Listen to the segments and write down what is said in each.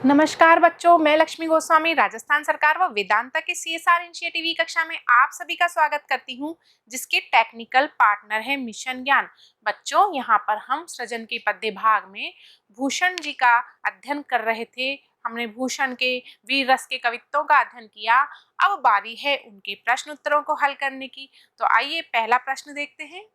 नमस्कार बच्चों, मैं लक्ष्मी गोस्वामी राजस्थान सरकार व वेदांता के CSR इनिशिएटिव कक्षा में आप सभी का स्वागत करती हूं, जिसके टेक्निकल पार्टनर है मिशन ज्ञान। बच्चों, यहां पर हम सृजन के पद्य भाग में भूषण जी का अध्ययन कर रहे थे। हमने भूषण के वीर रस के कवित्वों का अध्ययन किया। अब बारी है उनके प्रश्न उत्तरों को हल करने की। तो आइए पहला प्रश्न देखते हैं।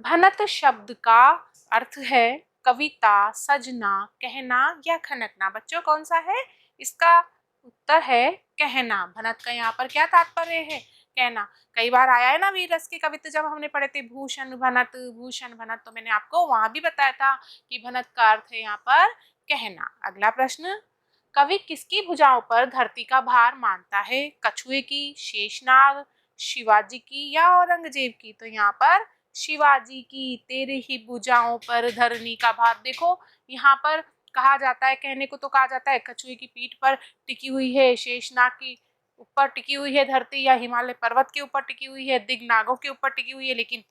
भनत शब्द का अर्थ है कविता, सजना, कहना या खनकना। बच्चों, कौन सा है? इसका उत्तर है कहना। भनत का यहाँ पर क्या तात्पर्य है? कहना। कई बार आया है ना वीर रस के कवित्व, जब हमने पढ़े थे भूषण भनत, भूषण भनत, तो मैंने आपको वहां भी बताया था कि भनत का अर्थ है यहाँ पर कहना। अगला प्रश्न, कवि किसकी भुजाओं पर धरती का भार मानता है? कछुए की, शेषनाग, शिवाजी की या औरंगजेब की? तो यहाँ पर शिवाजी की। तेरे ही भुजाओं पर धरनी का भार। देखो, यहाँ पर कहा जाता है, कहने को तो कहा जाता है कछुए की पीठ पर टिकी हुई है, शेषनाग की ऊपर टिकी हुई है धरती, या हिमालय पर्वत के ऊपर टिकी हुई है, दिग्नागों के ऊपर टिकी हुई है। लेकिन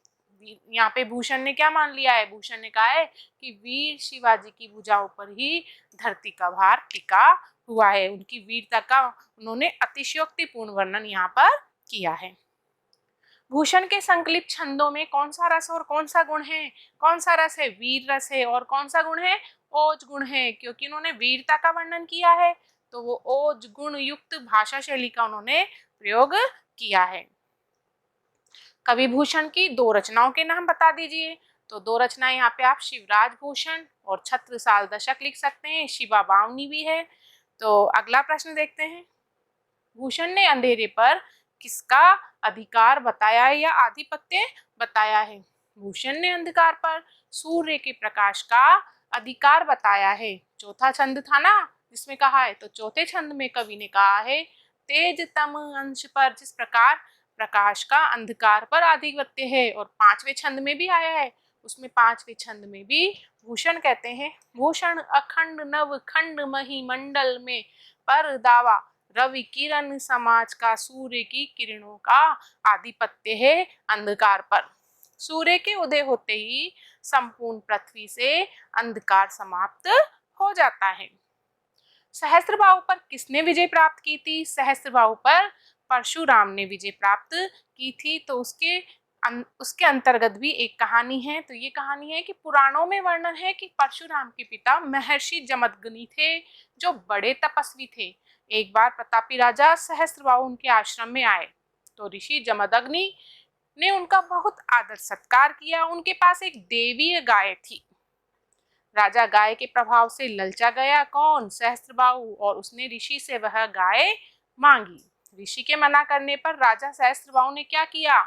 यहाँ पे भूषण ने क्या मान लिया है? भूषण ने कहा है कि वीर शिवाजी की भुजाओं पर ही धरती का भार टिका हुआ है। उनकी वीरता का उन्होंने अतिशयोक्तिपूर्ण वर्णन यहाँ पर किया है। भूषण के संकलित छंदों में कौन सा रस और कौन सा गुण है? कौन सा रस है? वीर रस है। और कौन सा गुण है? ओज गुण है। क्योंकि उन्होंने वीरता का वर्णन किया है, तो वो ओज गुण युक्त भाषा शैली का उन्होंने प्रयोग किया है। कवि भूषण की दो रचनाओं के नाम बता दीजिए। तो दो रचनाएं यहाँ पे आप शिवराज भूषण और छत्रसाल दशक लिख सकते हैं। शिवा बावनी भी है। तो अगला प्रश्न देखते हैं। भूषण ने अंधेरे पर किसका अधिकार बताया है या आधिपत्य बताया है? भूषण ने अंधकार पर सूर्य के प्रकाश का अधिकार बताया है। चौथा छंद था ना जिसमें कहा है, तो चौथे छंद में कवि ने कहा है, तेजतम अंश पर जिस प्रकार प्रकाश का अंधकार पर आधिपत्य है। और पांचवें छंद में भी आया है, उसमें पांचवें छंद में भी भूषण कहते हैं, भूषण अखंड नव खंड मही मंडल में पर दावा रवि किरण समाज का सूर्य की किरणों का आधिपत्य है अंधकार पर। सूर्य के उदय होते ही संपूर्ण पृथ्वी से अंधकार समाप्त हो जाता है। सहस्त्रबाहु पर किसने विजय प्राप्त की थी? सहस्त्रबाहु पर परशुराम ने विजय प्राप्त की थी। तो उसके अंतर्गत भी एक कहानी है। तो ये कहानी है कि पुराणों में वर्णन है कि परशुराम के पिता महर्षि जमदग्नि थे, जो बड़े तपस्वी थे। एक बार प्रतापी राजा सहस्त्रबाहु उनके आश्रम में आए, तो ऋषि जमदग्नि ने उनका बहुत आदर सत्कार किया। उनके पास एक देवीय गाय थी। राजा गाय के प्रभाव से ललचा गया। कौन? सहस्त्रबाहु। और उसने ऋषि से वह गाय मांगी। ऋषि के मना करने पर राजा सहस्त्रबाहु ने क्या किया?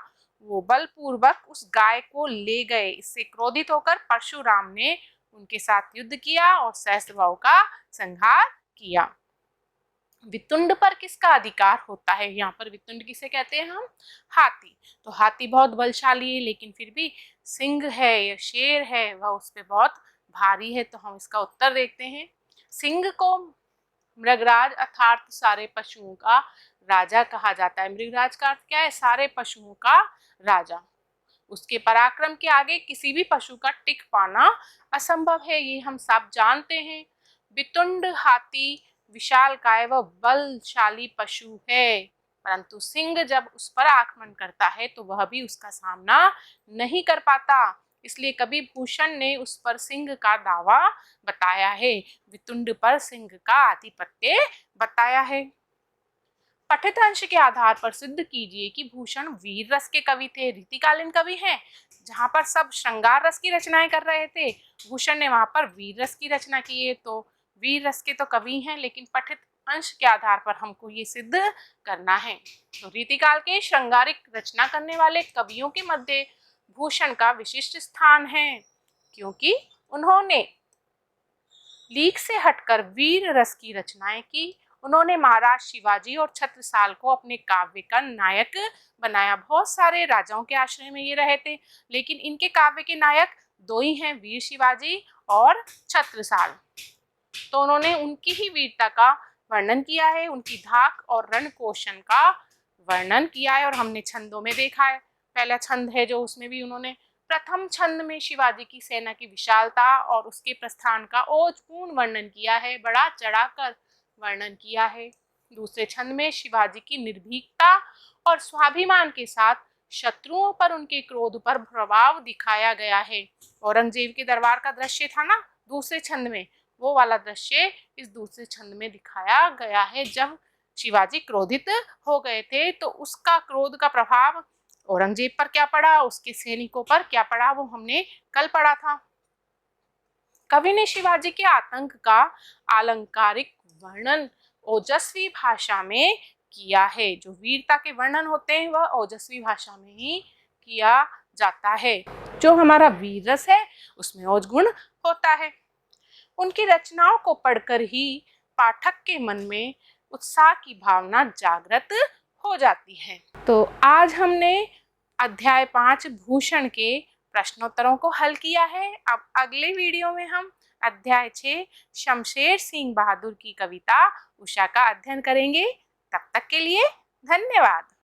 वो बलपूर्वक उस गाय को ले गए। इससे क्रोधित होकर परशुराम ने उनके साथ युद्ध किया और सहस्त्रबाहु का संहार किया। वितुंड पर किसका अधिकार होता है? यहाँ पर वितुंड किसे कहते हैं हम? हाथी। तो हाथी बहुत बलशाली है, लेकिन फिर भी सिंह है या शेर है, वह उस पर बहुत भारी है। तो हम इसका उत्तर देखते हैं। सिंह को मृगराज अर्थात सारे पशुओं का राजा कहा जाता है। मृगराज का अर्थ क्या है? सारे पशुओं का राजा। उसके पराक्रम के आगे किसी भी पशु का टिक पाना असंभव है, ये हम सब जानते हैं। वितुंड हाथी विशालकाय व बलशाली पशु है, परंतु सिंह जब उस पर आक्रमण करता है तो वह भी उसका सामना नहीं कर पाता। इसलिए कवि भूषण ने उस पर सिंह का दावा बताया है, वितुंड पर सिंह का आधिपत्य बताया है। पठित अंश के आधार पर सिद्ध कीजिए कि भूषण वीर रस के कवि थे। रीतिकालीन कवि हैं, जहां पर सब श्रृंगार रस की रचनाएं कर रहे थे, भूषण ने वहां पर वीर रस की रचना की है। तो वीर रस के तो कवि हैं, लेकिन पठित अंश के आधार पर हमको ये सिद्ध करना है। तो रीतिकाल के श्रृंगारिक रचना करने वाले कवियों के मध्य भूषण का विशिष्ट स्थान है, क्योंकि उन्होंने लीक से हटकर वीर रस की रचनाएं की। उन्होंने महाराज शिवाजी और छत्रसाल को अपने काव्य का नायक बनाया। बहुत सारे राजाओं के आश्रय में ये रहे थे, लेकिन इनके काव्य के नायक दो ही हैं, वीर शिवाजी और छत्रसाल। तो उन्होंने उनकी ही वीरता का वर्णन किया है, उनकी धाक और रण कौशल का वर्णन किया है। और हमने छंदों में देखा है, पहला छंद है जो उसमें भी उन्होंने प्रथम छंद में शिवाजी की सेना की विशालता और उसके प्रस्थान का ओजपूर्ण वर्णन किया है, बढ़ा चढ़ाकर वर्णन किया है। दूसरे छंद में शिवाजी की निर्भीकता और स्वाभिमान के साथ शत्रुओं पर उनके क्रोध पर प्रभाव दिखाया गया है। औरंगजेब के दरबार का दृश्य था ना दूसरे छंद में, वो वाला दृश्य इस दूसरे छंद में दिखाया गया है। जब शिवाजी क्रोधित हो गए थे तो उसका क्रोध का प्रभाव औरंगजेब पर क्या पड़ा, उसके सैनिकों पर क्या पड़ा, वो हमने कल पढ़ा था। कवि ने शिवाजी के आतंक का अलंकारिक वर्णन ओजस्वी भाषा में किया है। जो वीरता के वर्णन होते हैं वह ओजस्वी भाषा में ही किया जाता है। जो हमारा वीर रस है उसमें ओज गुण होता है। उनकी रचनाओं को पढ़कर ही पाठक के मन में उत्साह की भावना जागृत हो जाती है। तो आज हमने अध्याय 5 भूषण के प्रश्नोत्तरों को हल किया है। अब अगले वीडियो में हम अध्याय 6 शमशेर सिंह बहादुर की कविता उषा का अध्ययन करेंगे। तब तक के लिए धन्यवाद।